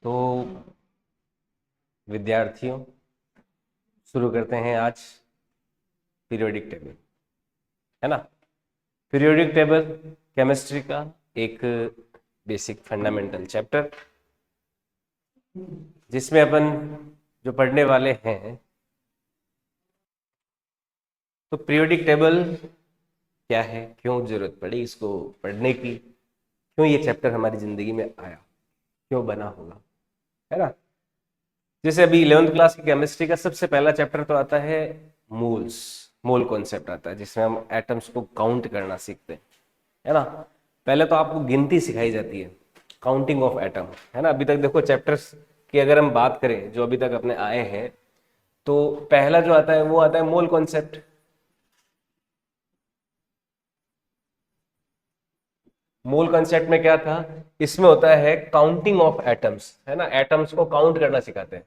तो विद्यार्थियों, शुरू करते हैं आज पीरियोडिक टेबल, है ना। पीरियोडिक टेबल केमिस्ट्री का एक बेसिक फंडामेंटल चैप्टर, जिसमें अपन जो पढ़ने वाले हैं, तो पीरियोडिक टेबल क्या है, क्यों जरूरत पड़ी इसको पढ़ने की, क्यों ये चैप्टर हमारी जिंदगी में आया, क्यों बना होगा, है ना। जैसे अभी 11th क्लास की केमिस्ट्री का सबसे पहला चैप्टर तो आता है मोल्स, मोल कॉन्सेप्ट आता है, जिसमें हम एटम्स को काउंट करना सीखते हैं, है ना। पहले तो आपको गिनती सिखाई जाती है, काउंटिंग ऑफ एटम, है ना। अभी तक देखो चैप्टर्स की अगर हम बात करें जो अभी तक अपने आए हैं, तो पहला जो आता है वो आता है मोल कॉन्सेप्ट। मोल कॉन्सेप्ट में क्या था, इसमें होता है काउंटिंग ऑफ एटम्स, है ना। एटम्स को काउंट करना सिखाते हैं,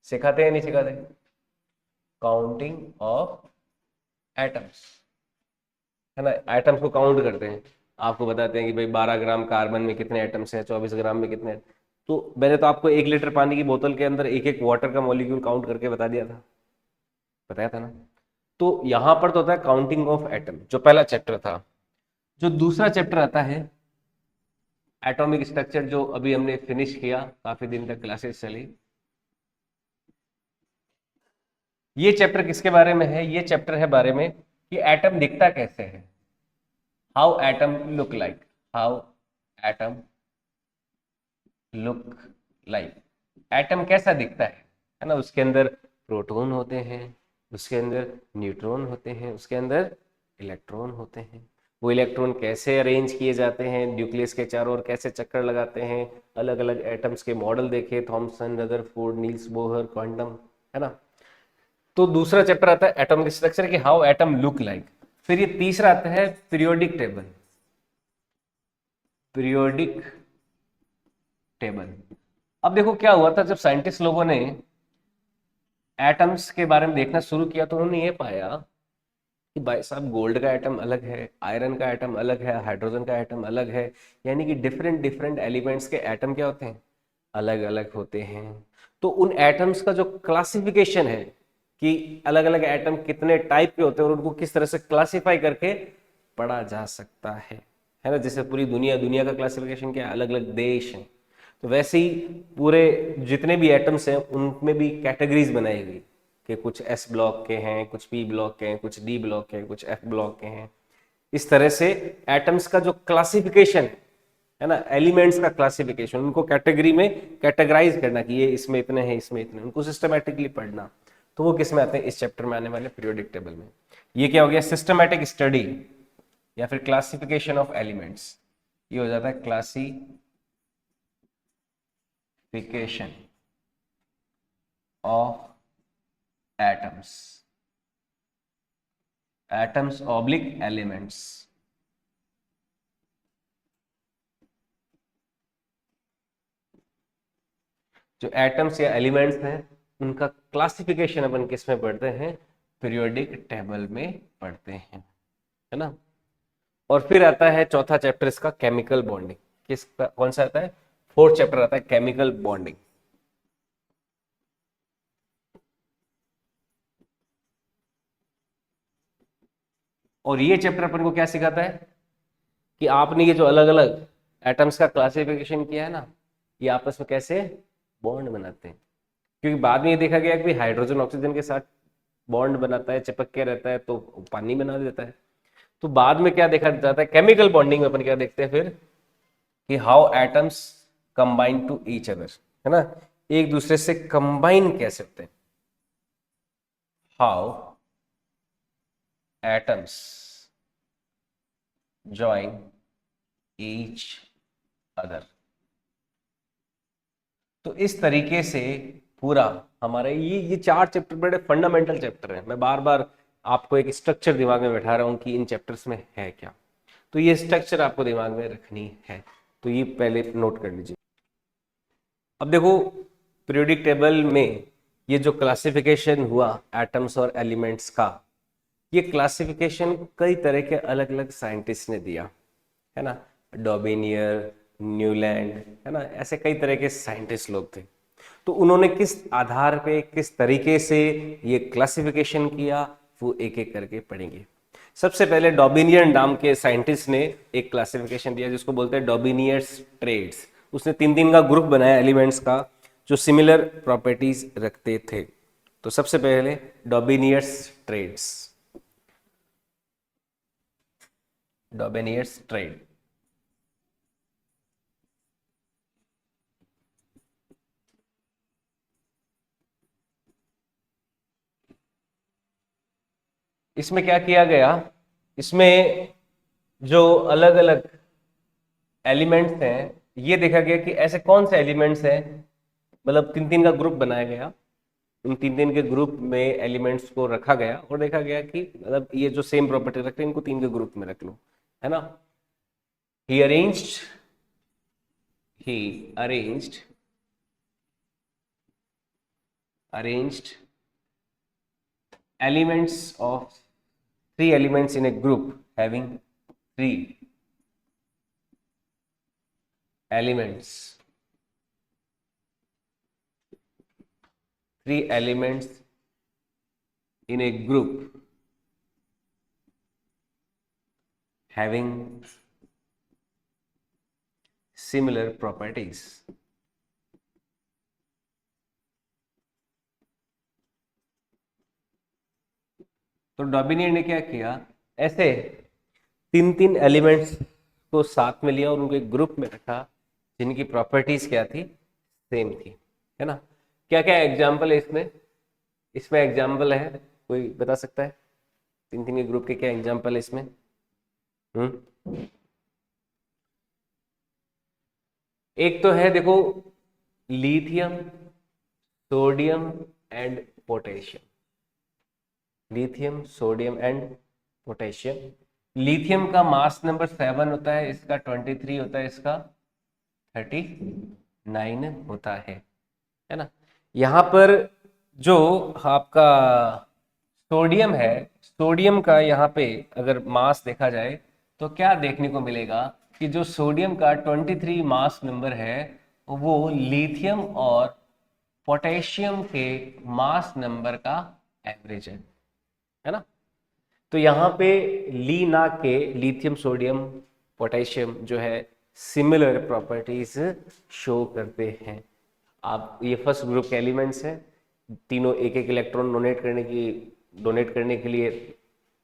सिखाते हैं नहीं सिखाते, काउंटिंग ऑफ एटम्स, है ना। एटम्स को काउंट करते हैं, आपको बताते हैं कि भाई 12 ग्राम कार्बन में कितने एटम्स हैं, 24 ग्राम में कितने। तो मैंने तो आपको 1 लीटर पानी की बोतल के अंदर एक एक वाटर का मॉलिक्यूल काउंट करके बता दिया था, बताया था ना। तो यहां पर तो होता है काउंटिंग ऑफ एटम, जो पहला चैप्टर था। जो दूसरा चैप्टर आता है एटॉमिक स्ट्रक्चर, जो अभी हमने फिनिश किया, काफी दिन तक क्लासेस चली। ये चैप्टर किसके बारे में है, ये चैप्टर है बारे में कि एटम दिखता कैसे है, how atom look like, how atom look like, atom कैसा दिखता है ना। उसके अंदर प्रोटॉन होते हैं, उसके अंदर न्यूट्रॉन होते हैं, उसके अंदर इलेक्ट्रॉन होते हैं। वो इलेक्ट्रॉन कैसे अरेंज किए जाते हैं, न्यूक्लियस के चारों ओर कैसे चक्कर लगाते हैं, अलग अलग एटम्स के मॉडल देखे, Thomson, Rutherford, Niels Bohr, quantum, है ना। तो दूसरा चैप्टर आता है एटॉमिक स्ट्रक्चर, कि हाउ एटम लुक लाइक। फिर ये तीसरा आता है पीरियोडिक टेबल, पीरियोडिक टेबल। अब देखो क्या हुआ था, जब साइंटिस्ट लोगों ने एटम्स के बारे में देखना शुरू किया, तो उन्होंने ये पाया कि भाई साहब, गोल्ड का एटम अलग है, आयरन का एटम अलग है, हाइड्रोजन का एटम अलग है। यानी कि डिफरेंट डिफरेंट एलिमेंट्स के एटम क्या होते हैं, अलग अलग होते हैं। तो उन एटम्स का जो क्लासिफिकेशन है, कि अलग अलग एटम कितने टाइप के होते हैं और उनको किस तरह से क्लासिफाई करके पढ़ा जा सकता है ना। जैसे पूरी दुनिया, दुनिया का क्लासिफिकेशन क्या है, अलग अलग देश हैं। तो वैसे ही पूरे जितने भी एटम्स हैं उनमें भी कैटेगरीज बनाई गई, कि कुछ एस ब्लॉक के हैं, कुछ पी ब्लॉक के हैं, कुछ डी ब्लॉक के हैं, कुछ एफ ब्लॉक के हैं। इस तरह से एटम्स का जो क्लासिफिकेशन है ना, एलिमेंट्स का क्लासिफिकेशन, उनको कैटेगरी में कैटेगराइज करना, कि ये इसमें इतने हैं, इसमें इतने, उनको सिस्टमैटिकली पढ़ना। तो वो किस में आते हैं, इस चैप्टर में आने वाले पीरियोडिक टेबल में। ये क्या हो गया, सिस्टमैटिक स्टडी या फिर क्लासिफिकेशन ऑफ एलिमेंट्स। ये हो जाता है classification of atoms, atoms oblique elements. जो एटम्स या एलिमेंट्स हैं, उनका क्लासिफिकेशन अपन किस में पढ़ते हैं, पीरियोडिक टेबल में पढ़ते हैं, है ना। और फिर आता है चौथा चैप्टर इसका, केमिकल बॉन्डिंग। कौन सा आता है, फोर्थ चैप्टर आता है केमिकल बॉन्डिंग। और ये चैप्टर अपन को क्या सिखाता है, कि आपने ये जो अलग अलग एटम्स का क्लासिफिकेशन किया है ना, ये आपस में कैसे बॉन्ड बनाते हैं। क्योंकि बाद में ये देखा गया कि हाइड्रोजन ऑक्सीजन के साथ बॉन्ड बनाता है, चिपक के रहता है, तो पानी बना देता है। तो बाद में क्या देखा जाता है, केमिकल बॉन्डिंग में अपन क्या देखते हैं फिर, कि how atoms combine to each other, है ना। एक दूसरे से कंबाइन कैसे होते हैं, how atoms join each other. तो इस तरीके से पूरा हमारा ये चार चैप्टर बड़े फंडामेंटल चैप्टर हैं। मैं बार बार आपको एक स्ट्रक्चर दिमाग में बैठा रहा हूं कि इन चैप्टर्स में है क्या। तो ये स्ट्रक्चर आपको दिमाग में रखनी है, तो ये पहले नोट कर लीजिए। अब देखो, पीरियोडिक टेबल में ये जो क्लासिफिकेशन हुआ एटम्स और एलिमेंट्स का, ये क्लासिफिकेशन कई तरह के अलग अलग साइंटिस्ट ने दिया, है ना। डॉबिनियर, न्यूलैंड, है ना, ऐसे कई तरह के साइंटिस्ट लोग थे। तो उन्होंने किस आधार पे, किस तरीके से ये क्लासिफिकेशन किया, वो एक एक करके पढ़ेंगे। सबसे पहले डॉबिनियन नाम के साइंटिस्ट ने एक क्लासिफिकेशन दिया जिसको बोलते हैं डॉबिनियर्स ट्रेड्स। उसने तीन तीन का ग्रुप बनाया एलिमेंट्स का जो सिमिलर प्रॉपर्टीज रखते थे। तो सबसे पहले डॉबिनियर्स ट्रेड्स, डॉबिनियर्स ट्रेड। इसमें क्या किया गया, इसमें जो अलग अलग एलिमेंट्स हैं ये देखा गया कि ऐसे कौन से एलिमेंट्स हैं, मतलब तीन तीन का ग्रुप बनाया गया। उन तीन तीन के ग्रुप में एलिमेंट्स को रखा गया और देखा गया कि मतलब ये जो सेम प्रॉपर्टी रखते हैं इनको तीन के ग्रुप में रख लो, है ना। He arranged he arranged arranged elements of three elements in a group having three elements, three elements in a group having similar properties. तो डॉबिनियर ने क्या किया, ऐसे तीन तीन एलिमेंट्स को साथ में लिया और उनको एक ग्रुप में रखा जिनकी प्रॉपर्टीज क्या थी, सेम थी, है ना। क्या क्या एग्जाम्पल है इसमें, इसमें एग्जाम्पल है, कोई बता सकता है तीन तीन के ग्रुप के क्या एग्जाम्पल है इसमें? एक तो है देखो, lithium, sodium and potassium. Lithium, sodium and potassium. Lithium का मास नंबर 7 होता है, इसका 23 होता है, इसका 39 होता है ना। यहाँ पर जो आपका सोडियम है, सोडियम का यहाँ पे अगर मास देखा जाए तो क्या देखने को मिलेगा कि जो सोडियम का 23 मास नंबर है वो लिथियम और पोटेशियम के मास नंबर का एवरेज है ना। तो यहाँ पे ली ना के लिथियम, सोडियम, पोटेशियम जो है सिमिलर प्रॉपर्टीज शो करते हैं। आप ये फर्स्ट ग्रुप के एलिमेंट्स हैं, तीनों एक एक इलेक्ट्रॉन डोनेट करने के लिए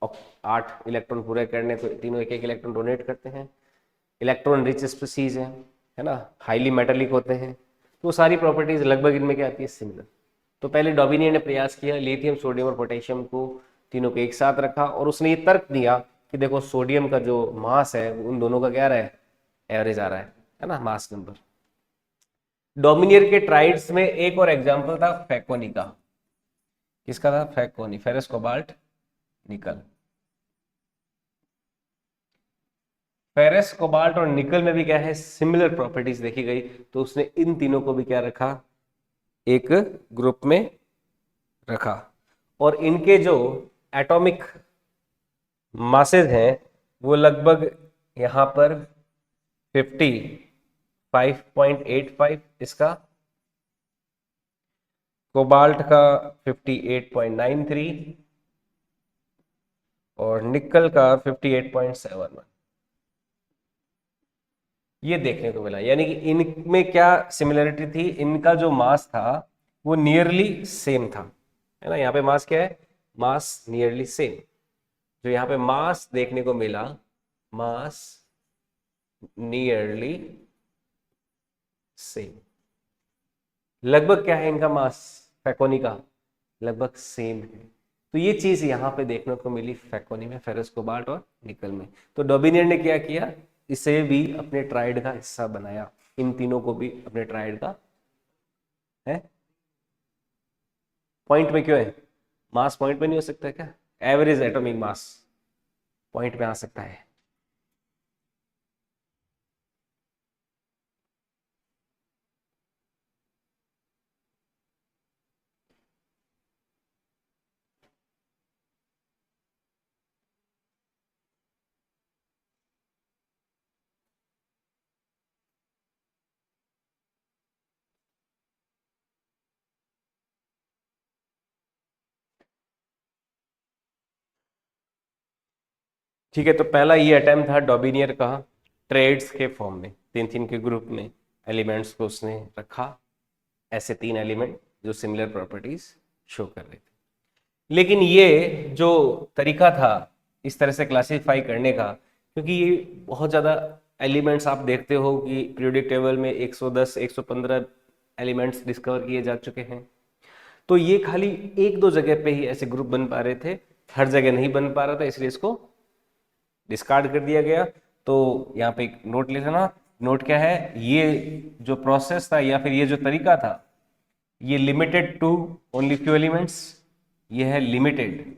8 इलेक्ट्रॉन पूरे करने तो तीनों एक एक इलेक्ट्रॉन डोनेट करते हैं। इलेक्ट्रॉन रिच स्पीसीज है ना, हाईली मेटालिक होते हैं। तो सारी प्रॉपर्टीज लगभग इनमें क्या आती है, सिमिलर। तो पहले डॉबिनियर ने प्रयास किया, लिथियम, सोडियम और पोटेशियम को तीनों को एक साथ रखा और उसने ये तर्क दिया कि देखो सोडियम का जो मास है उन दोनों का क्या रहा है, एवरेज आ रहा है ना, मास नंबर। डोमिनियर के ट्राइड्स में एक और एग्जांपल था फैकोनी का। किसका था, फैकोनी, फेरस, कोबाल्ट, निकल। फेरस, कोबाल्ट और निकल में भी क्या है, सिमिलर प्रॉपर्टीज देखी गई। तो उसने इन तीनों को भी क्या रखा, एक ग्रुप में रखा और इनके जो एटॉमिक मासेज हैं वो लगभग यहां पर 55.85, इसका कोबाल्ट का 58.93 और निकल का 58.71। ये देखने को मिला, यानी कि इनमें क्या सिमिलरिटी थी, इनका जो मास था वो नियरली सेम था, है ना। यहाँ पे मास क्या है, मास नियरली सेम। जो यहाँ पे मास देखने को मिला, मास नियरली सेम, लगभग क्या है इनका मास, फैकोनी का लगभग सेम है। तो ये चीज यहाँ पे देखने को मिली फैकोनी में, फेरस, कोबाल्ट और निकल में। तो डॉबिनियर ने क्या किया, इसे भी अपने ट्राइड का हिस्सा बनाया, इन तीनों को भी अपने ट्राइड का है। पॉइंट में क्यों है, मास पॉइंट में नहीं हो सकता क्या, एवरेज एटॉमिक मास पॉइंट में आ सकता है। ठीक है, तो पहला ये अटेम्प्ट था डॉबिनियर का, ट्रेड्स के फॉर्म में, तीन तीन के ग्रुप में एलिमेंट्स को उसने रखा, ऐसे तीन एलिमेंट जो सिमिलर प्रॉपर्टीज शो कर रहे थे। लेकिन ये जो तरीका था इस तरह से क्लासीफाई करने का, क्योंकि ये बहुत ज़्यादा एलिमेंट्स आप देखते हो कि पीरियोडिक टेबल में 110 115 एलिमेंट्स डिस्कवर किए जा चुके हैं, तो ये खाली एक दो जगह पे ही ऐसे ग्रुप बन पा रहे थे, हर जगह नहीं बन पा रहा था, इसलिए इसको डिस्कार्ड कर दिया गया। तो यहाँ पे एक नोट ले लेना, नोट क्या है, ये जो प्रोसेस था या फिर ये जो तरीका था, ये limited to only few elements, ये है limited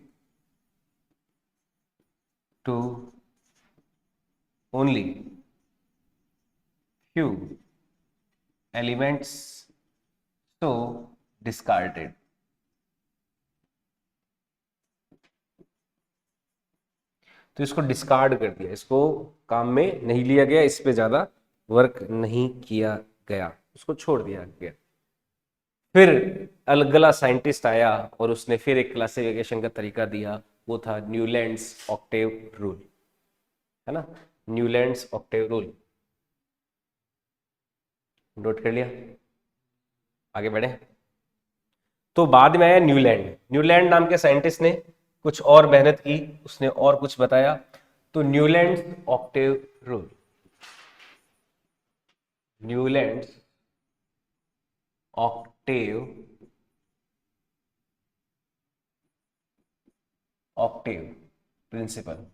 to only few elements, तो डिस्कार्डेड। तो इसको डिस्कार्ड कर दिया, इसको काम में नहीं लिया गया, इस पे ज्यादा वर्क नहीं किया गया, उसको छोड़ दिया गया। फिर अगला साइंटिस्ट आया और उसने फिर एक क्लासिफिकेशन का तरीका दिया, वो था न्यूलैंड्स ऑक्टेव रूल, है ना, न्यूलैंड्स ऑक्टेव रूल, नोट कर लिया, आगे बढ़े। तो बाद में आया न्यूलैंड, न्यूलैंड नाम के साइंटिस्ट ने कुछ और मेहनत की, उसने और कुछ बताया, तो Newland octave rule, Newland octave octave principle.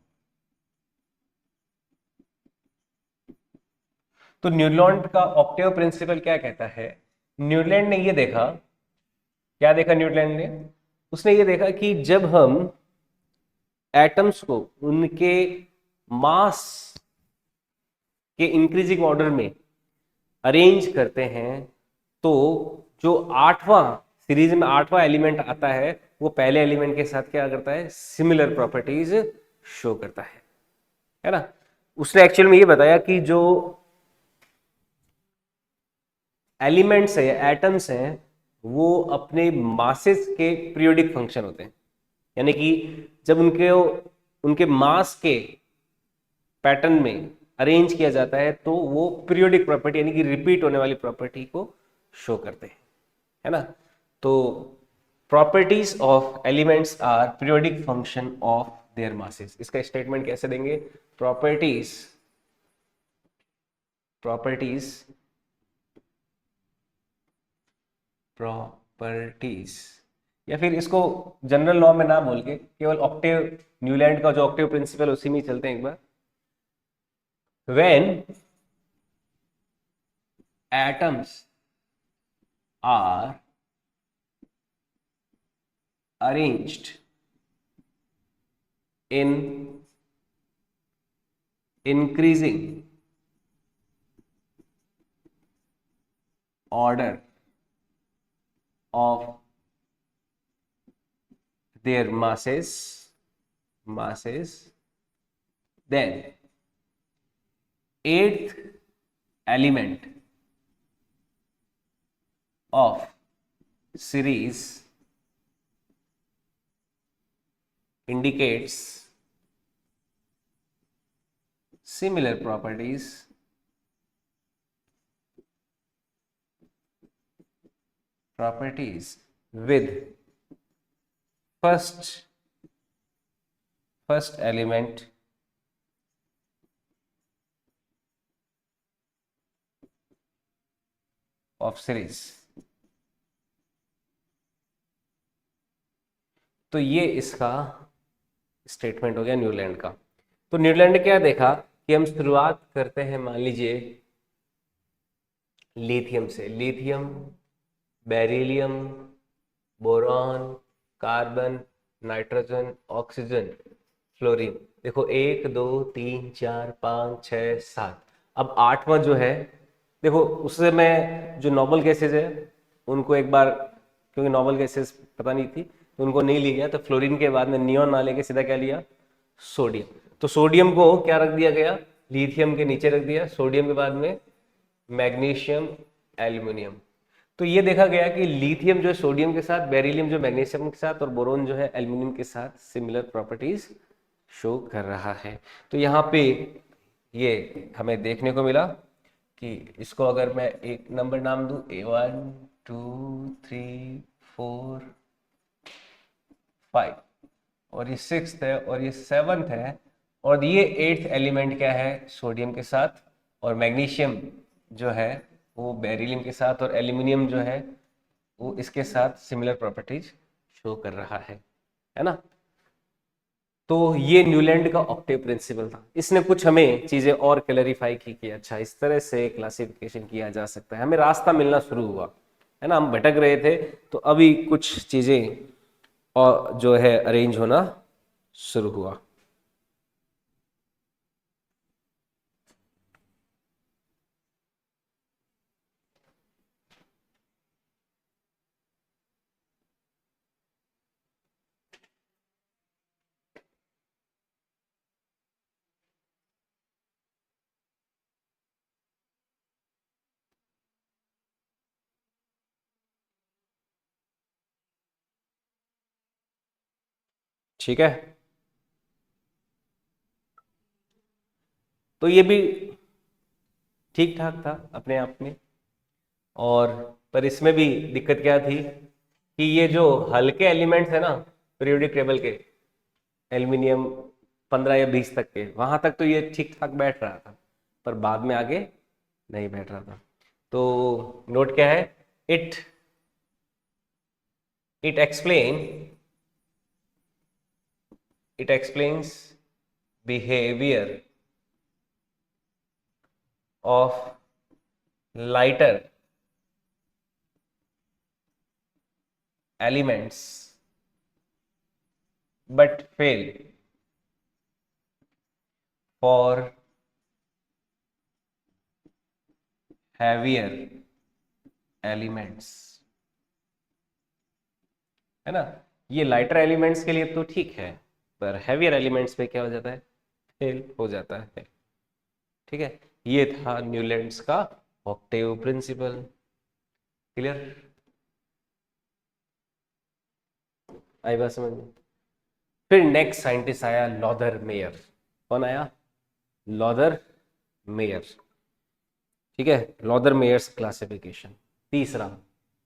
तो न्यूलैंड का ऑक्टेव प्रिंसिपल क्या कहता है, न्यूलैंड ने ये देखा, क्या देखा न्यूलैंड ने, उसने ये देखा कि जब हम एटम्स को उनके मास के इंक्रीजिंग ऑर्डर में अरेंज करते हैं, तो जो आठवां सीरीज में आठवां एलिमेंट आता है, वो पहले एलिमेंट के साथ क्या करता है, सिमिलर प्रॉपर्टीज शो करता है ना। उसने एक्चुअल में ये बताया कि जो एलिमेंट्स है, एटम्स हैं, वो अपने मासेस के पीरियोडिक फंक्शन होते हैं, यानी कि जब उनके उनके मास के पैटर्न में अरेंज किया जाता है, तो वो पीरियोडिक प्रॉपर्टी यानी कि रिपीट होने वाली प्रॉपर्टी को शो करते हैं, है ना। तो properties of elements are periodic function of their masses, इसका स्टेटमेंट कैसे देंगे, प्रॉपर्टीज प्रॉपर्टीज प्रॉपर्टीज, या फिर इसको जनरल लॉ में ना बोल के केवल ऑक्टेव, न्यूलैंड का जो ऑक्टेव प्रिंसिपल उसी में चलते हैं एक बार। When atoms are arranged in increasing order of their masses, then eighth element of series indicates similar properties with first element of series। तो ये इसका स्टेटमेंट हो गया न्यूलैंड का। तो न्यूलैंड ने क्या देखा कि हम शुरुआत करते हैं, मान लीजिए लिथियम से, lithium, beryllium, boron, carbon, nitrogen, oxygen, fluorine, देखो 1 2 3 4 5 6 7, अब आठवां जो है, देखो उससे मैं जो नॉबल गैसेज है उनको एक बार, क्योंकि नॉबल गैसेज पता नहीं थी तो उनको नहीं लिया, तो फ्लोरीन के बाद में नियॉन ना लेके सीधा क्या लिया, सोडियम। तो सोडियम को क्या रख दिया गया, लिथियम के नीचे रख दिया, सोडियम के बाद में मैग्नीशियम, एल्यूमिनियम। तो ये देखा गया कि लिथियम जो है सोडियम के साथ, बेरिलियम जो मैग्नीशियम के साथ, और बोरोन जो है एल्यूमिनियम के साथ सिमिलर प्रॉपर्टीज शो कर रहा है। तो यहाँ पे ये हमें देखने को मिला कि इसको अगर मैं एक नंबर नाम दूं, A1 2 3 4 5, और ये सिक्स्थ है और ये सेवन्थ है, और ये एट्थ एलिमेंट क्या है, सोडियम के साथ, और मैग्नीशियम जो है वो बेरिलियम के साथ, और एल्यूमिनियम जो है वो इसके साथ सिमिलर प्रॉपर्टीज शो कर रहा है ना। तो ये न्यूलैंड का ऑक्टेव प्रिंसिपल था। इसने कुछ हमें चीजें और क्लैरिफाई की कि अच्छा इस तरह से क्लासिफिकेशन किया जा सकता है, हमें रास्ता मिलना शुरू हुआ, है ना। हम भटक रहे थे, तो अभी कुछ चीजें और जो है अरेंज होना शुरू हुआ। ठीक है, तो ये भी ठीक ठाक था अपने आप में। और पर इसमें भी दिक्कत क्या थी कि ये जो हल्के एलिमेंट्स है ना पीरियोडिक टेबल के, एल्यूमिनियम 15 या 20 तक के, वहां तक तो ये ठीक ठाक बैठ रहा था, पर बाद में आगे नहीं बैठ रहा था। तो नोट क्या है, it it explain it explains behaviour of lighter elements but fail for heavier elements, है ना। ये लाइटर एलिमेंट्स के लिए तो ठीक है, पर हैवियर एलिमेंट्स पे क्या हो जाता है, फेल हो जाता है। ठीक है, ये था न्यूलैंड्स का ऑक्टेव प्रिंसिपल। क्लियर, आई बात समझ में। फिर नेक्स्ट साइंटिस्ट आया लॉदर मेयर। कौन आया, लॉदर मेयर। ठीक है, लॉदर मेयर्स क्लासिफिकेशन, तीसरा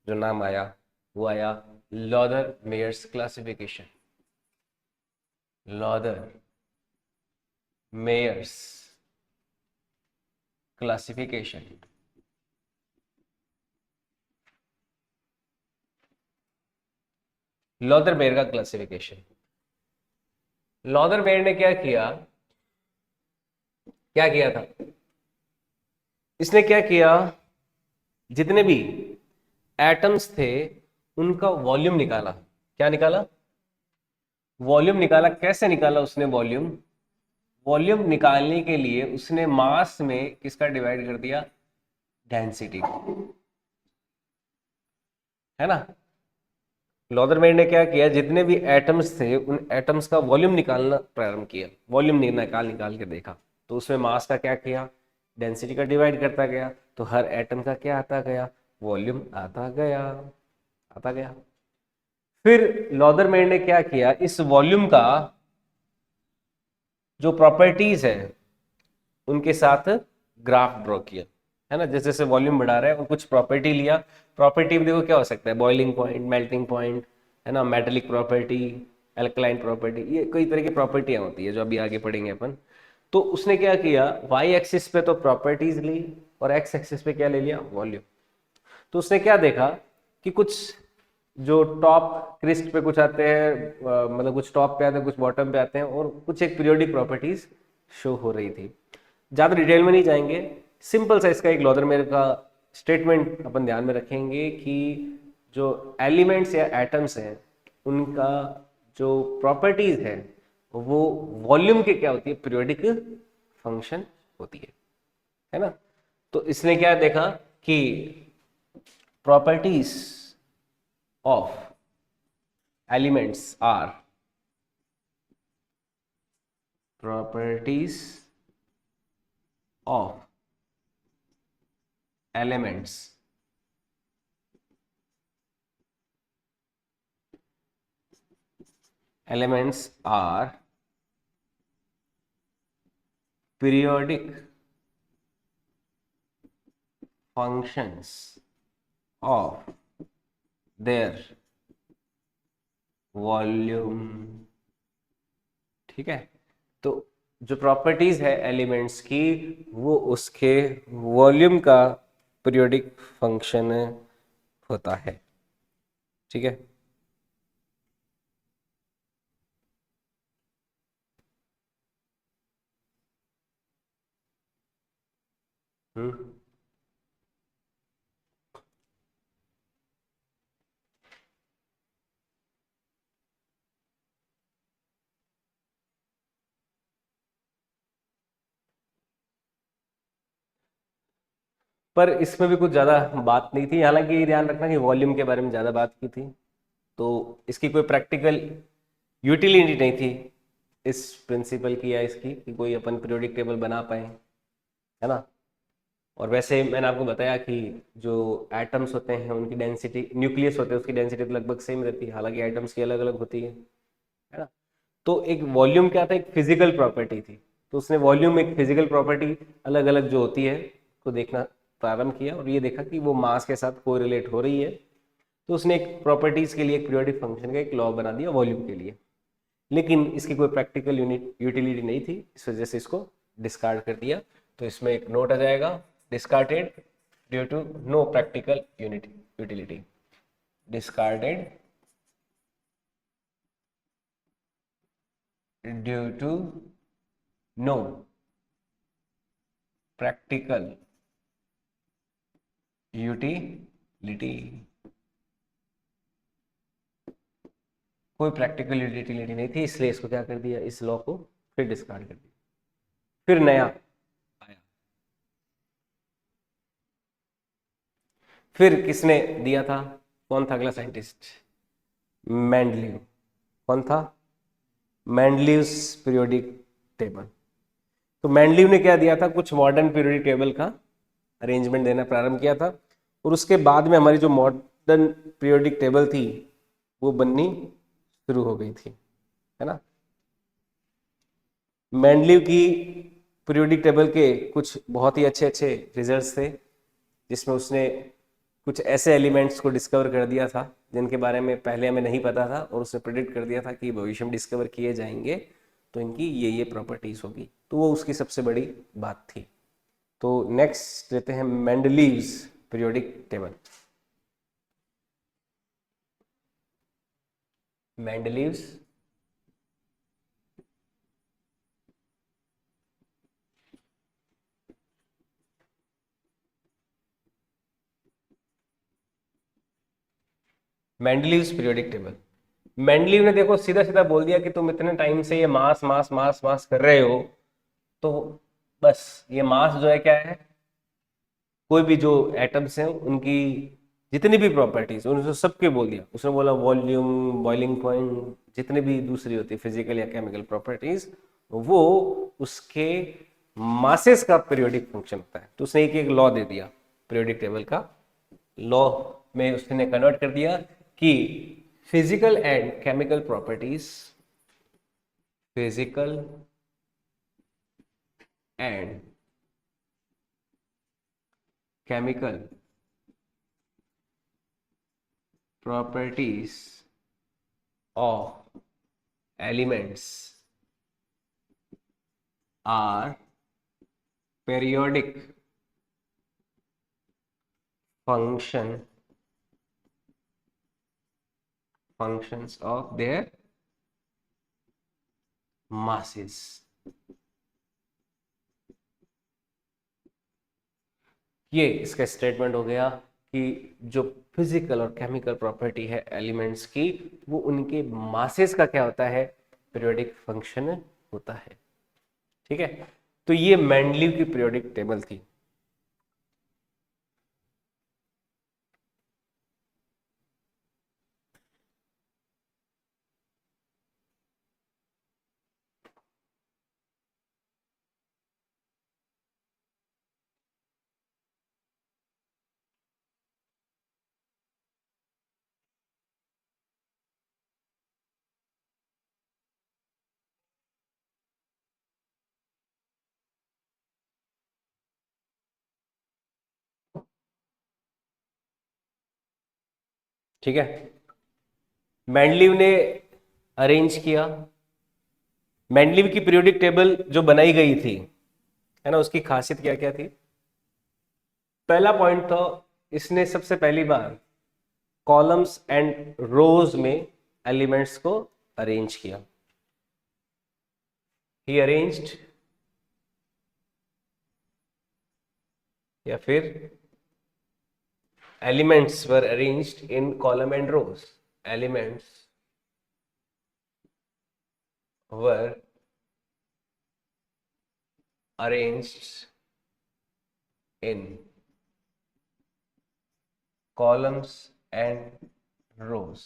जो नाम आया वो आया Lothar Meyer's classification. Lothar Meyer's classification. Lothar Meyer का क्लासिफिकेशन, लॉदर मेयर ने क्या किया था, इसने क्या किया, जितने भी एटम्स थे उनका वॉल्यूम निकाला। क्या निकाला, वॉल्यूम निकाला। कैसे निकाला उसने वॉल्यूम, वॉल्यूम निकालने के लिए उसने मास में किसका डिवाइड कर दिया, डेंसिटी, है ना। लॉदरमेयर ने क्या किया, जितने भी एटम्स थे उन एटम्स का वॉल्यूम निकालना प्रारंभ किया, वॉल्यूम निकाल निकाल के देखा, तो उसमें मास का क्या किया, डेंसिटी का डिवाइड करता गया, तो हर एटम का क्या आता गया, वॉल्यूम आता गया। फिर लॉदरमेयर ने क्या किया, इस वॉल्यूम का जो प्रॉपर्टीज है उनके साथ ग्राफ ड्रॉ किया, है ना। जैसे जैसे वॉल्यूम बढ़ा रहा है और कुछ प्रॉपर्टी लिया। प्रॉपर्टी देखो क्या हो सकता है, बॉइलिंग पॉइंट, मेल्टिंग पॉइंट, है ना, मेटेलिक प्रॉपर्टी, एल्कलाइन प्रॉपर्टी, ये कई तरह की प्रॉपर्टियां होती है जो अभी आगे पढ़ेंगे अपन। तो उसने क्या किया, वाई एक्सिस पे तो प्रॉपर्टीज ली और एक्स एक्सिस पे क्या ले लिया, वॉल्यूम। तो उसने क्या देखा कि कुछ जो टॉप क्रिस्ट पे कुछ आते हैं, मतलब कुछ टॉप पे आते हैं कुछ बॉटम पे आते हैं, और कुछ एक पीरियोडिक प्रॉपर्टीज शो हो रही थी। ज़्यादा डिटेल में नहीं जाएंगे, सिंपल सा इसका एक लॉदरमेयर का स्टेटमेंट अपन ध्यान में रखेंगे कि जो एलिमेंट्स या एटम्स हैं उनका जो प्रॉपर्टीज है वो वॉल्यूम के क्या होती है, पीरियोडिक फंक्शन होती है ना। तो इसने क्या देखा कि properties of elements are properties of elements are periodic functions of their volume. ठीक है, तो जो प्रॉपर्टीज है एलिमेंट्स की, वो उसके वॉल्यूम का पीरियोडिक फंक्शन होता है। ठीक है। हम्म। पर इसमें भी कुछ ज्यादा बात नहीं थी, हालांकि ये ध्यान रखना कि वॉल्यूम के बारे में ज्यादा बात की थी, तो इसकी कोई प्रैक्टिकल यूटिलिटी नहीं थी इस प्रिंसिपल की या इसकी, कि कोई अपन पीरियोडिक टेबल बना पाए, है ना। और वैसे मैंने आपको बताया कि जो एटम्स होते हैं उनकी डेंसिटी, न्यूक्लियस होते हैं उसकी डेंसिटी तो लगभग सेम रहती है, हालांकि एटम्स की अलग अलग होती है ना। तो एक वॉल्यूम क्या था, एक फिजिकल प्रॉपर्टी थी, तो उसने वॉल्यूम एक फिजिकल प्रॉपर्टी अलग अलग जो होती है को देखना प्रारंभ किया, और ये देखा कि वो मास के साथ कोरिलेट हो रही है, तो उसने एक प्रॉपर्टीज के लिए एक पीरियोडिक फंक्शन का एक लॉ बना दिया वॉल्यूम के लिए। लेकिन इसकी कोई प्रैक्टिकल यूनिट यूटिलिटी नहीं थी, इस वजह से इसको डिस्कार्ड कर दिया। तो इसमें एक नोट आ जाएगा, discarded due to no practical unit utility. Discarded due to no practical utility. कोई प्रैक्टिकल यूटिलिटी नहीं थी, इसलिए इसको क्या कर दिया, इस लॉ को फिर डिस्कार्ड कर दिया, फिर नया आया। फिर किसने दिया था, कौन था अगला साइंटिस्ट, मेंडलीव। कौन था, मेंडलीव्स पीरियोडिक टेबल। तो मेंडलीव ने क्या दिया था, कुछ मॉडर्न पीरियोडिक टेबल का अरेंजमेंट देना प्रारंभ किया था, और उसके बाद में हमारी जो मॉडर्न पीरियोडिक टेबल थी वो बननी शुरू हो गई थी, है ना। मेंडलीव की पीरियोडिक टेबल के कुछ बहुत ही अच्छे अच्छे रिजल्ट्स थे, जिसमें उसने कुछ ऐसे एलिमेंट्स को डिस्कवर कर दिया था जिनके बारे में पहले हमें नहीं पता था, और उसने प्रिडिक्ट कर दिया था कि भविष्य में डिस्कवर किए जाएंगे, तो इनकी ये प्रॉपर्टीज होगी, तो वो उसकी सबसे बड़ी बात थी। तो नेक्स्ट लेते हैं Mendeleev's periodic table. Mendeleev's Mendeleev's periodic table. Mendeleev ने देखो सीधा सीधा बोल दिया कि तुम इतने टाइम से ये मास मास मास मास कर रहे हो, तो बस ये मास जो है क्या है, कोई भी जो एटम्स हैं उनकी जितनी भी प्रॉपर्टीज उन्होंने सबके बोल दिया, उसने बोला वॉल्यूम, बॉइलिंग पॉइंट, जितनी भी दूसरी होती है फिजिकल या केमिकल प्रॉपर्टीज, वो उसके मासेस का पीरियोडिक फंक्शन होता है। तो उसने एक लॉ दे दिया पीरियोडिक टेबल का, लॉ में उसने कन्वर्ट कर दिया कि physical and chemical properties, physical and chemical properties of elements are periodic functions of their masses। ये इसका स्टेटमेंट हो गया कि जो फिजिकल और केमिकल प्रॉपर्टी है एलिमेंट्स की, वो उनके मासेस का क्या होता है, पीरियोडिक फंक्शन होता है। ठीक है, तो ये मेंडलीव की पीरियोडिक टेबल थी। ठीक है, मेंडलीव ने अरेंज किया। मेंडलीव की पीरियोडिक टेबल जो बनाई गई थी, है ना, उसकी खासियत क्या क्या थी? पहला पॉइंट तो इसने सबसे पहली बार कॉलम्स एंड रोज में एलिमेंट्स को अरेंज किया। ही अरेंज्ड, या फिर elements were arranged in column and rows. Elements were arranged in columns and rows.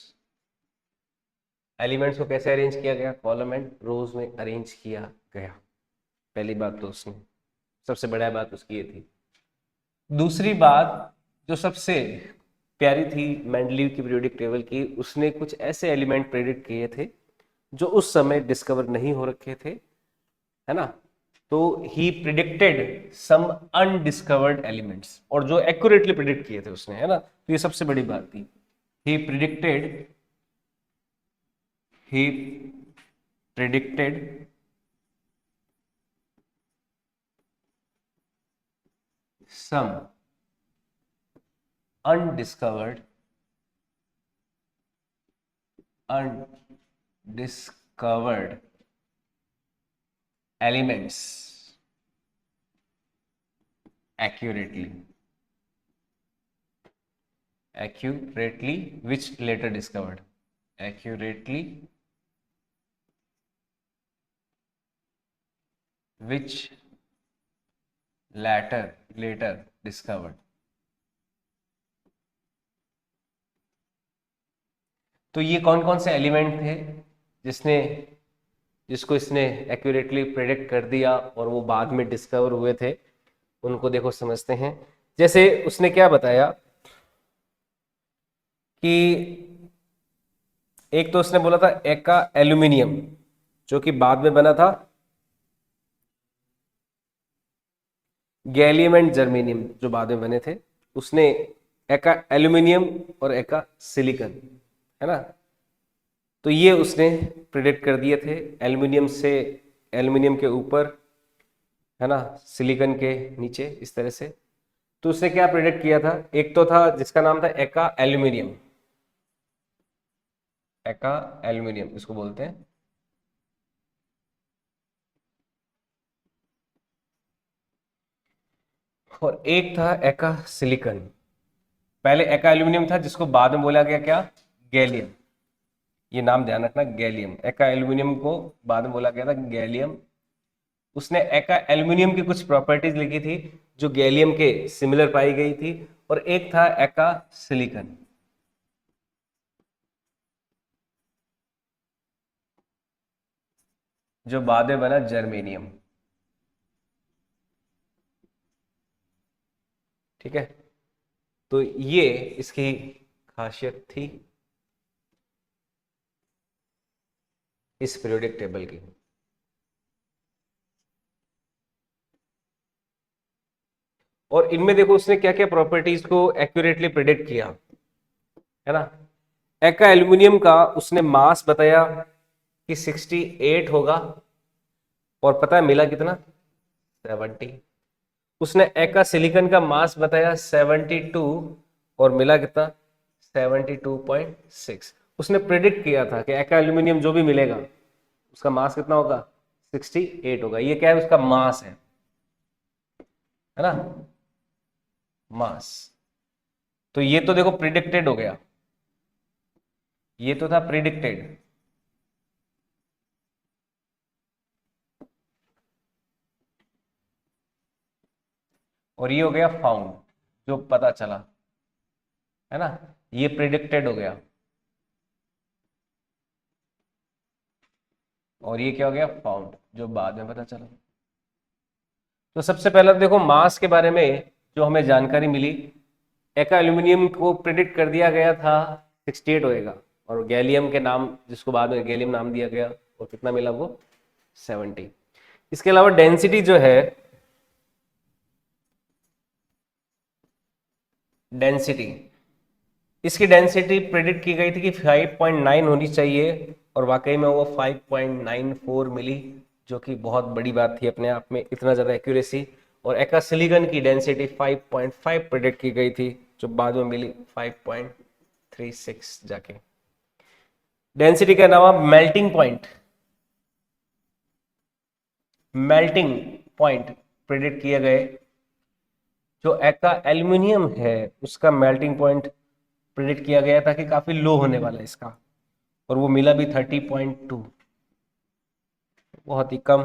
Elements को कैसे अरेंज किया गया? कॉलम एंड रोज में अरेंज किया गया। पहली बात तो उसने, सबसे बड़ा बात उसकी ये थी। दूसरी बात जो सबसे प्यारी थी मेंडलीव की पीरियोडिक टेबल की, उसने कुछ ऐसे एलिमेंट प्रेडिक्ट किए थे जो उस समय डिस्कवर नहीं हो रखे थे, है ना। तो ही प्रिडिक्टेड सम अनडिस्कवर्ड एलिमेंट्स, और जो एक्यूरेटली प्रिडिक्ट किए थे उसने, है ना, तो ये सबसे बड़ी बात थी। ही predicted he predicted some undiscovered undiscovered elements accurately, which later discovered, accurately, which later discovered। तो ये कौन कौन से एलिमेंट थे जिसको इसने एक्यूरेटली प्रेडिक्ट कर दिया और वो बाद में डिस्कवर हुए थे? उनको देखो, समझते हैं। जैसे उसने क्या बताया कि एक तो उसने बोला था एका एल्यूमिनियम, जो कि बाद में बना था गैलियम एंड जर्मेनियम, जो बाद में बने थे। उसने एका एल्यूमिनियम और एका सिलिकॉन, है ना, तो ये उसने प्रिडिक्ट कर दिए थे। एल्यूमिनियम से, एल्यूमिनियम के ऊपर, है ना, सिलिकॉन के नीचे, इस तरह से। तो उसने क्या प्रिडिक्ट किया था? एक तो था जिसका नाम था एका एल्यूमिनियम, एका एल्यूमिनियम इसको बोलते हैं। और एक था एका सिलिकॉन। पहले एका एल्यूमिनियम था, जिसको बाद में बोला गया क्या? गैलियम। ये नाम ध्यान रखना, गैलियम। एका एल्यूमिनियम को बाद में बोला गया था गैलियम। उसने एका एल्यूमिनियम की कुछ प्रॉपर्टीज लिखी थी जो गैलियम के सिमिलर पाई गई थी। और एक था एका सिलिकॉन, जो बाद में बना जर्मेनियम। ठीक है, तो ये इसकी खासियत थी इस पीरियोडिक टेबल की। और इनमें देखो उसने क्या क्या प्रॉपर्टीज को एक्यूरेटली प्रिडिक्ट किया, है ना। एका एल्यूमिनियम का उसने मास बताया कि 68 होगा, और पता है मिला कितना? 70। उसने एका सिलिकॉन का मास बताया 72, और मिला कितना? 72.6। उसने प्रिडिक्ट किया था कि एका एल्यूमिनियम जो भी मिलेगा उसका मास कितना होगा? 68 होगा। ये क्या है? उसका मास है ना, मास। तो ये तो देखो प्रिडिक्टेड हो गया, ये तो था प्रिडिक्टेड। और ये हो गया फाउंड, जो पता चला, है ना। ये प्रिडिक्टेड हो गया, और ये क्या हो गया? फाउंड, जो बाद में पता चला। तो सबसे पहले तो देखो मास के बारे में जो हमें जानकारी मिली, एका एल्यूमिनियम को प्रिडिक्ट कर दिया गया था 68 होएगा, और गैलियम के नाम, जिसको बाद में गैलियम नाम दिया गया, और कितना मिला वो? 70। इसके अलावा डेंसिटी जो है, डेंसिटी इसकी डेंसिटी प्रेडिक्ट की गई थी कि 5.9 होनी चाहिए और वाकई में वो 5.94 मिली, जो कि बहुत बड़ी बात थी अपने आप में, इतना ज़्यादा एक्यूरेसी। और एका सिलिकॉन की डेंसिटी 5.5 प्रेडिक्ट की गई थी, जो बाद में मिली 5.36 जाके। डेंसिटी के अलावा मेल्टिंग पॉइंट प्रेडिक्ट किए गए। जो एका एल्यूमिनियम है उसका मेल्टिंग पॉइंट प्रेडिक्ट किया गया था कि काफी लो होने वाला है इसका, और वो मिला भी 30.2, बहुत ही कम।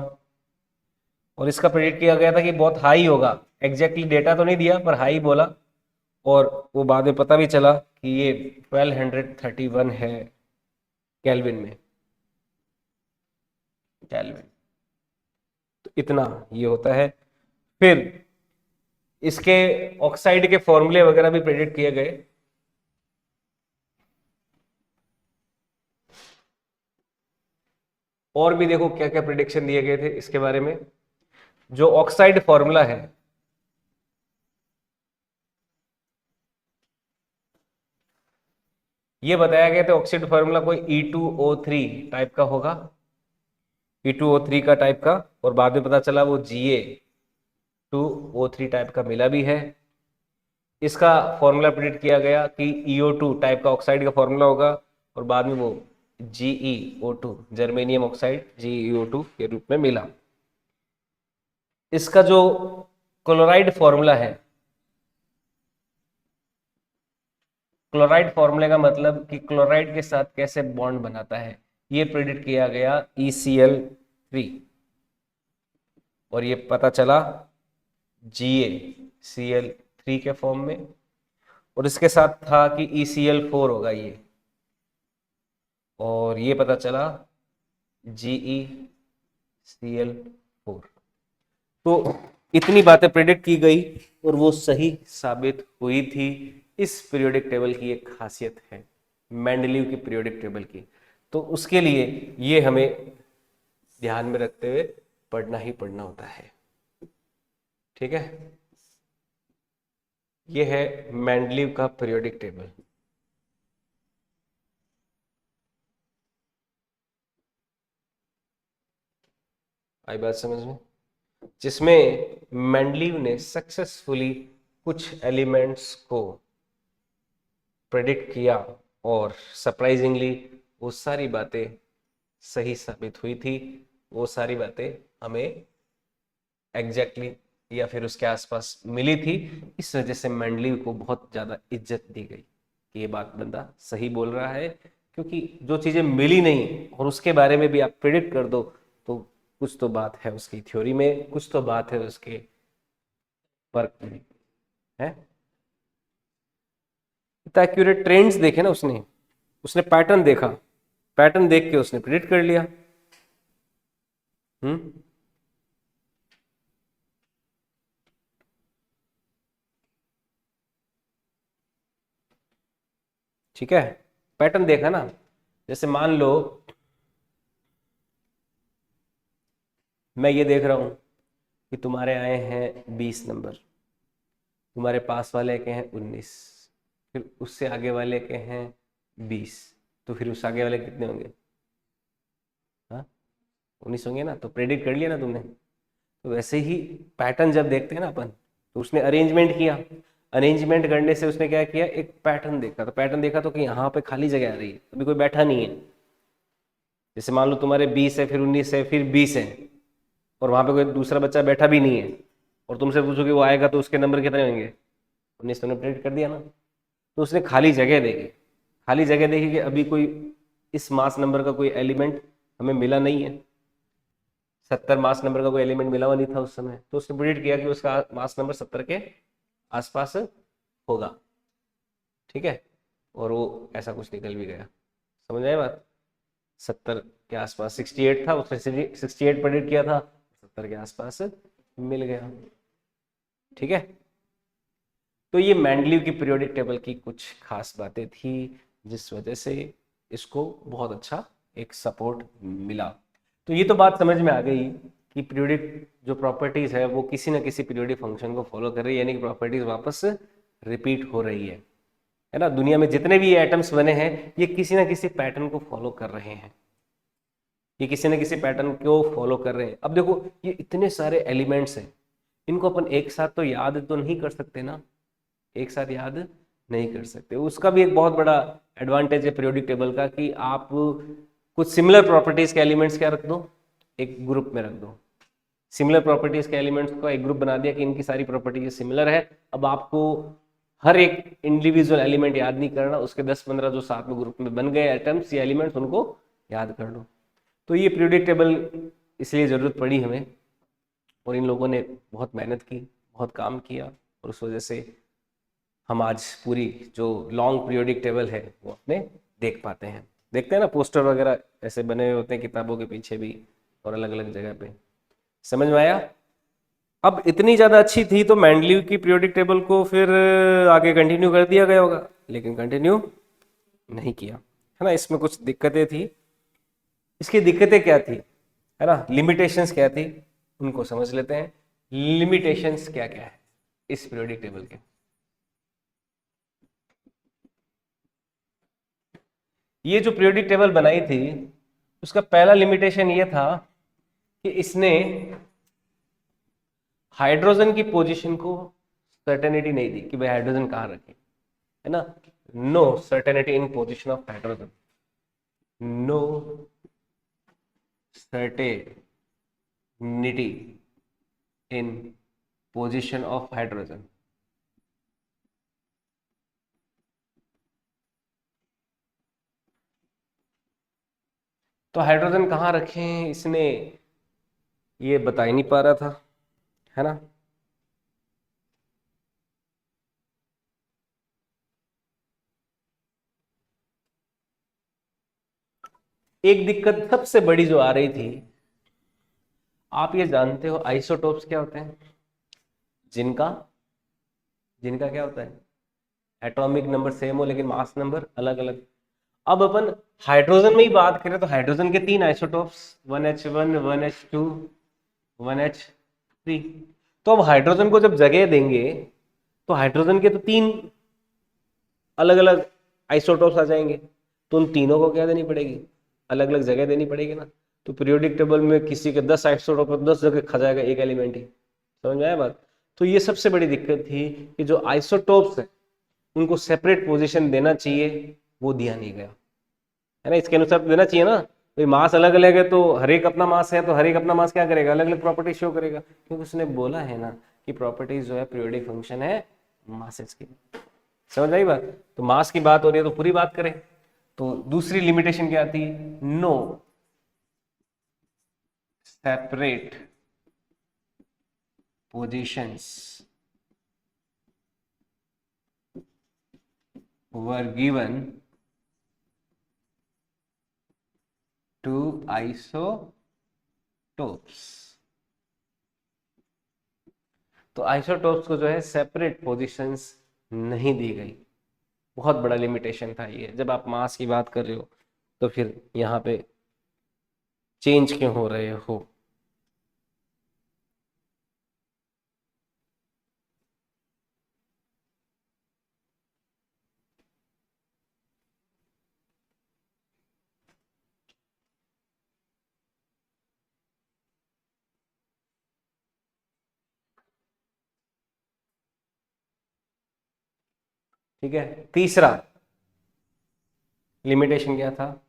और इसका प्रेडिक्ट किया गया था कि बहुत हाई होगा, एग्जैक्टली डेटा तो नहीं दिया पर हाई बोला, और वो बाद में पता भी चला कि ये 1231 है केल्विन में, केल्विन। तो इतना ये होता है। फिर इसके ऑक्साइड के फॉर्मूले वगैरह भी प्रेडिक्ट किए गए। और भी देखो क्या क्या प्रिडिक्शन दिए गए थे इसके बारे में। जो ऑक्साइड फॉर्मूला है, ये बताया गया था ऑक्साइड फॉर्मूला कोई E2O3 टाइप का होगा, E2O3 का टाइप का, और बाद में पता चला वो Ga2O3 टाइप का मिला भी है। इसका फॉर्मूला प्रेडिक्ट किया गया कि EO2 टाइप का ऑक्साइड का फॉर्मूला होगा, और बाद में वो GeO2 जर्मेनियम ऑक्साइड GeO2 के रूप में मिला। इसका जो क्लोराइड फॉर्मूला है, क्लोराइड फॉर्मूले का मतलब कि क्लोराइड के साथ कैसे बॉन्ड बनाता है, ये प्रेडिक्ट किया गया ECl3, और ये पता चला GaCl3 के फॉर्म में। और इसके साथ था कि ECl4 होगा ये, और ये पता चला GeCl4। तो इतनी बातें प्रेडिक्ट की गई और वो सही साबित हुई थी। इस पीरियोडिक टेबल की एक खासियत है, मेंडलीव की पीरियोडिक टेबल की। तो उसके लिए ये हमें ध्यान में रखते हुए पढ़ना ही पढ़ना होता है। ठीक है, ये है मेंडलीव का पीरियोडिक टेबल। आई बात समझ में? जिसमें मेंडलीव ने सक्सेसफुली कुछ एलिमेंट्स को प्रेडिक्ट किया, और सरप्राइजिंगली वो सारी बातें सही साबित हुई थी। वो सारी बातें हमें एग्जैक्टली या फिर उसके आसपास मिली थी। इस वजह से मेंडलीव को बहुत ज़्यादा इज्जत दी गई कि ये बात बंदा सही बोल रहा है, क्योंकि जो चीज़ें मिली नहीं और उसके बारे में भी आप प्रेडिक्ट कर दो, तो कुछ तो बात है उसकी थ्योरी में, कुछ तो बात है उसके वर्क में, है। इतना एक्यूरेट ट्रेंड्स देखे ना उसने, उसने पैटर्न देखा, पैटर्न देख के उसने प्रेडिक्ट कर लिया। हम्म, ठीक है, पैटर्न देखा ना। जैसे मान लो मैं ये देख रहा हूं कि तुम्हारे आए हैं 20 नंबर, तुम्हारे पास वाले के हैं 19, फिर उससे आगे वाले के हैं 20, तो फिर उस आगे वाले कितने होंगे? हाँ, 19 होंगे ना। तो प्रेडिक्ट कर लिया ना तुमने। तो वैसे ही पैटर्न जब देखते हैं ना अपन, तो उसने अरेंजमेंट किया, अरेंजमेंट करने से उसने क्या किया, एक पैटर्न देखा। तो पैटर्न देखा तो कि यहाँ पे खाली जगह आ रही है, अभी कोई बैठा नहीं है। जैसे मान लो तुम्हारे 20 है, फिर 19 है, फिर 20 है, और वहां पे कोई दूसरा बच्चा बैठा भी नहीं है, और तुमसे पूछो कि वो आएगा तो उसके नंबर कितने होंगे? 19। तुमने प्रेडिक्ट कर दिया ना। तो उसने खाली जगह देखी, खाली जगह देखी कि अभी कोई इस मास नंबर का कोई एलिमेंट हमें मिला नहीं है, 70 मास नंबर का कोई एलिमेंट मिला हुआ नहीं था उस समय। तो उसने प्रेडिक्ट किया कि उसका मास नंबर 70 के आसपास होगा। ठीक है, और वो ऐसा कुछ निकल भी गया। समझ आए बात? 70 के आसपास 68 था, उसने 68 प्रेडिक्ट किया था, 70 के आसपास मिल गया। ठीक है, तो ये मेंडलीव की पीरियोडिक टेबल की कुछ खास बातें थी, जिस वजह से इसको बहुत अच्छा एक सपोर्ट मिला। तो ये तो बात समझ में आ गई कि पीरियोडिक जो प्रॉपर्टीज है वो किसी ना किसी पीरियोडिक फंक्शन को फॉलो कर रही है, यानी कि प्रॉपर्टीज वापस रिपीट हो रही है है ना। दुनिया में जितने भी एटम्स बने हैं ये किसी ना किसी पैटर्न को फॉलो कर रहे हैं, ये किसी न किसी पैटर्न को फॉलो कर रहे हैं। अब देखो ये इतने सारे एलिमेंट्स हैं, इनको अपन एक साथ तो याद तो नहीं कर सकते ना, एक साथ याद नहीं कर सकते। उसका भी एक बहुत बड़ा एडवांटेज है पीरियोडिक टेबल का कि आप कुछ सिमिलर प्रॉपर्टीज के एलिमेंट्स क्या रख दो, एक ग्रुप में रख दो। सिमिलर प्रॉपर्टीज के एलिमेंट्स का एक ग्रुप बना दिया कि इनकी सारी प्रॉपर्टीज सिमिलर है। अब आपको हर एक इंडिविजुअल एलिमेंट याद नहीं करना, उसके 10-15 जो साथ में ग्रुप में बन गए एटम्स या एलिमेंट्स उनको याद कर लो। तो ये पीरियोडिक टेबल इसलिए ज़रूरत पड़ी हमें, और इन लोगों ने बहुत मेहनत की, बहुत काम किया, और उस वजह से हम आज पूरी जो लॉन्ग पीरियोडिक टेबल है वो अपने देख पाते हैं। देखते हैं ना पोस्टर वगैरह ऐसे बने हुए होते हैं किताबों के पीछे भी और अलग अलग जगह पे। समझ में आया? अब इतनी ज़्यादा अच्छी थी तो मेंडलीव की पीरियोडिक टेबल को फिर आगे कंटिन्यू कर दिया गया होगा, लेकिन कंटिन्यू नहीं किया, है ना। इसमें कुछ दिक्कतें थी। इसकी दिक्कतें क्या थी, है ना, लिमिटेशंस क्या थी, उनको समझ लेते हैं। लिमिटेशंस क्या क्या है इस पीरियोडिक टेबल के। ये जो पीरियोडिक टेबल बनाई थी उसका पहला लिमिटेशन ये था कि इसने हाइड्रोजन की पोजीशन को सर्टेनिटी नहीं दी कि भाई हाइड्रोजन कहाँ रखे, है ना। No certainty in position of hydrogen, no certainty in position of hydrogen. तो हाइड्रोजन कहाँ रखें इसने ये बता ही नहीं पा रहा था, है ना। एक दिक्कत सबसे बड़ी जो आ रही थी, आप ये जानते हो आइसोटोप्स क्या होते हैं, जिनका जिनका क्या होता है, एटॉमिक नंबर सेम हो लेकिन मास नंबर अलग अलग। अब अपन हाइड्रोजन में ही बात करें तो हाइड्रोजन के 3 आइसोटोप्स, 1H1, 1H2, 1H3। तो अब हाइड्रोजन को जब जगह देंगे तो हाइड्रोजन के तो 3 अलग अलग आइसोटोप्स आ जाएंगे, तो उन तीनों को क्या देनी पड़ेगी, अलग अलग जगह देनी पड़ेगी ना। तो पीरियोडिक टेबल में किसी के 10 आइसोटोप है, 10 जगह खा जाएगा एक एलिमेंट ही। समझ में आया बात? तो ये सबसे बड़ी दिक्कत थी कि जो आइसोटोप्स है उनको सेपरेट पोजीशन देना चाहिए, वो दिया नहीं गया, है ना। इसके अनुसार तो देना चाहिए ना, भाई मास अलग अलग है तो हर एक अपना मास है, तो हर एक अपना मास क्या करेगा, अलग अलग प्रॉपर्टी शो करेगा, क्योंकि उसने बोला है ना कि प्रॉपर्टीज जो है पीरियोडिक फंक्शन है मासेस की। समझ आई बात? तो मास की बात हो रही है तो पूरी बात करें। तो दूसरी लिमिटेशन क्या थी, no separate positions were given to isotopes. तो आइसोटोप्स को जो है सेपरेट पोजीशंस नहीं दी गई। बहुत बड़ा लिमिटेशन था ये। जब आप मास की बात कर रहे हो तो फिर यहाँ पे चेंज क्यों हो रहे हो। ठीक है। तीसरा लिमिटेशन क्या था,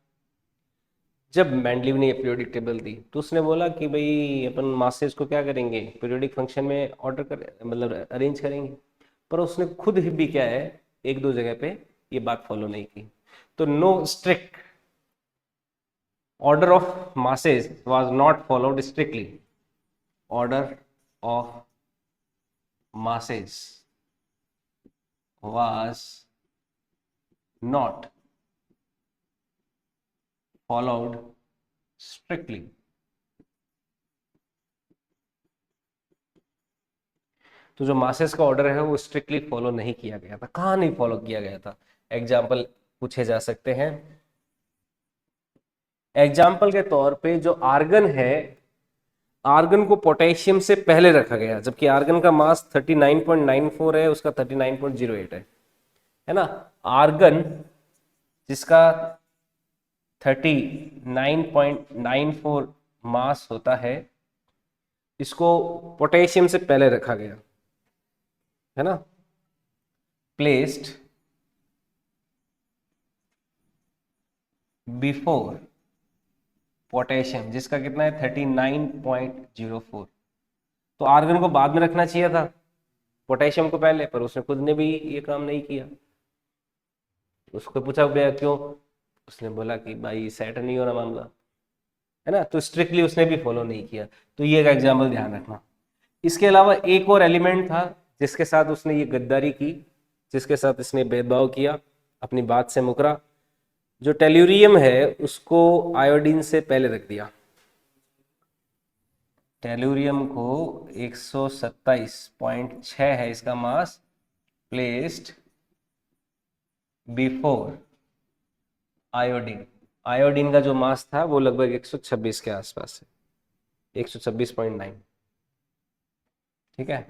जब मेंडलीव ने ये पीरियोडिक टेबल दी तो उसने बोला कि भाई अपन मासेस को क्या करेंगे, पीरियोडिक फंक्शन में ऑर्डर कर मतलब अरेंज करेंगे। पर उसने खुद ही भी क्या है एक दो जगह पे ये बात फॉलो नहीं की। तो no strict order of masses was not followed strictly, order of masses was not followed strictly। तो जो मासेस का ऑर्डर है वो स्ट्रिक्टली फॉलो नहीं किया गया था। कहाँ नहीं फॉलो किया गया था, एग्जाम्पल पूछे जा सकते हैं। एग्जाम्पल के तौर पे जो आर्गन है, आर्गन को पोटेशियम से पहले रखा गया, जबकि आर्गन का मास 39.94 है, उसका 39.08 है है ना। आर्गन जिसका 39.94 मास होता है, इसको पोटेशियम से पहले रखा गया, है ना। प्लेस्ड बिफोर पोटेशियम जिसका कितना है 39.04। तो आर्गन को बाद में रखना चाहिए था, पोटेशियम को पहले, पर उसने खुद ने भी ये काम नहीं किया। उसको पूछा गया क्यों, उसने बोला कि भाई सेट नहीं हो रहा मामला, है ना। तो स्ट्रिक्टली उसने भी फॉलो नहीं किया। तो ये एक एग्जाम्पल ध्यान रखना। इसके अलावा एक और एलिमेंट था जिसके साथ उसने ये गद्दारी की, जिसके साथ इसने भेदभाव किया, अपनी बात से मुकरा। जो टेल्यूरियम है उसको आयोडीन से पहले रख दिया। टेल्यूरियम को 127.6 है इसका मास, प्लेस्ड बिफोर आयोडीन। आयोडीन का जो मास था वो लगभग 126 के आसपास है, 126.9। ठीक है।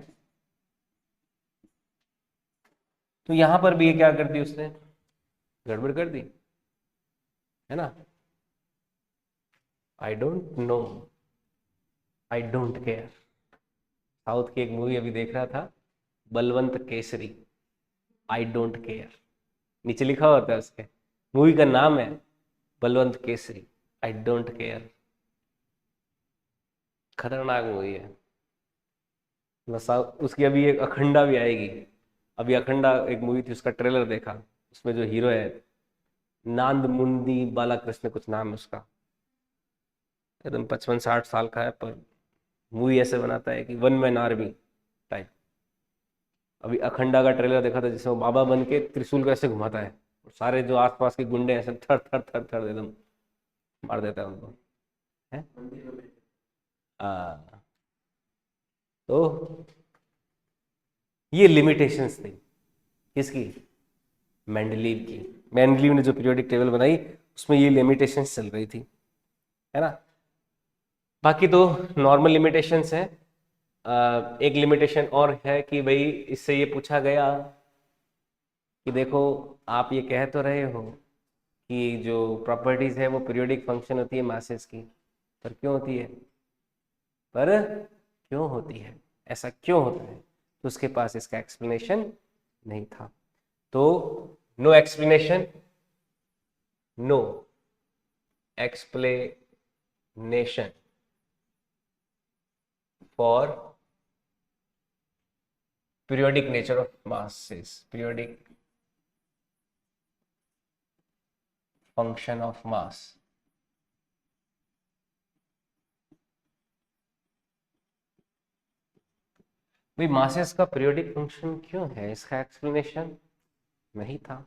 तो यहां पर भी ये क्या कर दी उसने, गड़बड़ कर दी, है ना। I don't know, I don't care. South की एक मूवी अभी देख रहा था, Balwant Kesari, I don't care, नीचे लिखा होता है उसके, मूवी का नाम है Balwant Kesari, I don't care. खतरनाक मूवी है। बस उसकी अभी एक अखंडा भी आएगी। अभी अखंडा एक मूवी थी, उसका ट्रेलर देखा, उसमें जो हीरो है नांद मुंदी बालाकृष्ण कुछ नाम है उसका, एकदम 55-60 साल का है, पर मूवी ऐसे बनाता है कि वन मैन आर्मी टाइप। अभी अखंडा का ट्रेलर देखा था जिसमें वो बाबा बन के त्रिशूल को ऐसे घुमाता है, और सारे जो आसपास के गुंडे ऐसे थर थर थर थर एकदम मार देता है उनको, है। आ, तो ये लिमिटेशंस थी किसकी, मेंडलीव की। मेंडलीव ने जो पीरियोडिक टेबल बनाई उसमें ये लिमिटेशंस चल रही थी, है ना। बाकी तो नॉर्मल लिमिटेशंस हैं। एक लिमिटेशन और है कि भाई इससे ये पूछा गया कि देखो, आप ये कह तो रहे हो कि जो प्रॉपर्टीज है वो पीरियोडिक फंक्शन होती है मासेस की, पर क्यों होती है, पर क्यों होती है, ऐसा क्यों होता है। तो उसके पास इसका एक्सप्लेनेशन नहीं था। तो no explanation, no explanation for periodic nature of masses, periodic function of mass। भाई मासेस का पीरियोडिक फंक्शन क्यों है, इसका एक्सप्लेनेशन नहीं था।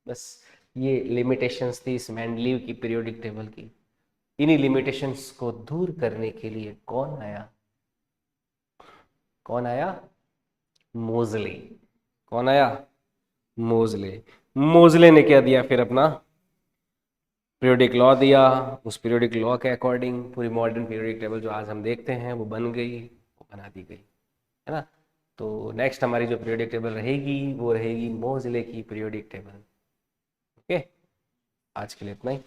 बस ये लिमिटेशंस थी इस मेंडलीव की पीरियोडिक टेबल की। इन्हीं लिमिटेशंस को दूर करने के लिए कौन आया, कौन आया, मोजले। कौन आया, मोजले। मोजले ने क्या दिया फिर, अपना पीरियोडिक लॉ दिया। उस पीरियोडिक लॉ के अकॉर्डिंग पूरी मॉडर्न पीरियोडिक टेबल जो आज हम देखते हैं वो बन गई, वो बना दी गई, है ना। तो नेक्स्ट हमारी जो पीरियोडिक टेबल रहेगी वो रहेगी मोजले की पीरियोडिक टेबल। ओके, आज के लिए इतना ही।